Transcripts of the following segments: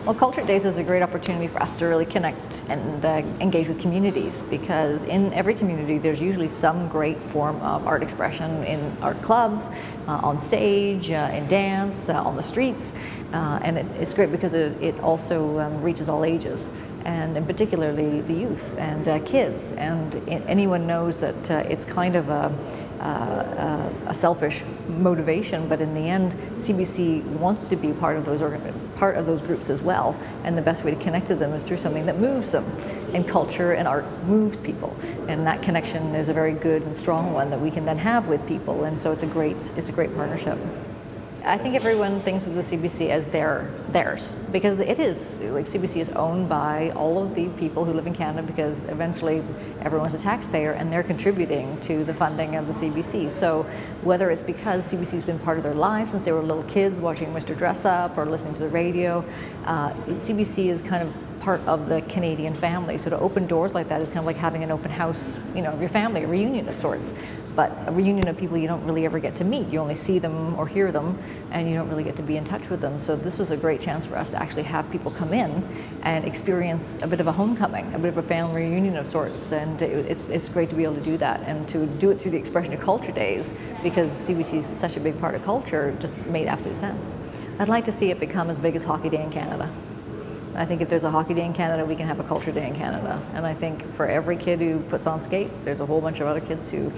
Well, Culture Days is a great opportunity for us to really connect and engage with communities, because in every community there's usually some great form of art expression in art clubs, on stage, in dance, on the streets, and it's great because it also reaches all ages, and in particularly the youth and kids, and anyone knows that it's kind of a selfish motivation, but in the end CBC wants to be part of those groups as well, and the best way to connect to them is through something that moves them, and culture and arts moves people, and that connection is a very good and strong one that we can then have with people, and so it's a great partnership. I think everyone thinks of the CBC as theirs, because it is, like, CBC is owned by all of the people who live in Canada, because eventually everyone's a taxpayer and they're contributing to the funding of the CBC. So whether it's because CBC's been part of their lives since they were little kids watching Mr. Dress Up or listening to the radio, CBC is kind of part of the Canadian family. So to open doors like that is kind of like having an open house, you know, of your family, a reunion of sorts. But a reunion of people you don't really ever get to meet. You only see them or hear them, and you don't really get to be in touch with them. So this was a great chance for us to actually have people come in and experience a bit of a homecoming, a bit of a family reunion of sorts. And it's great to be able to do that, and to do it through the expression of Culture Days, because CBC is such a big part of culture, just made absolute sense. I'd like to see it become as big as Hockey Day in Canada. I think if there's a Hockey Day in Canada, we can have a Culture Day in Canada. And I think for every kid who puts on skates, there's a whole bunch of other kids who,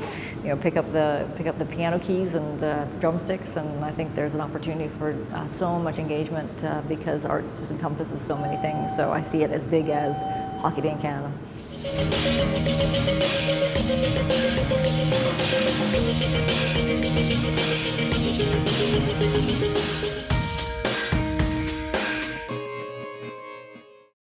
you know, pick up the piano keys and drumsticks. And I think there's an opportunity for so much engagement, because arts just encompasses so many things. So I see it as big as Hockey Day in Canada.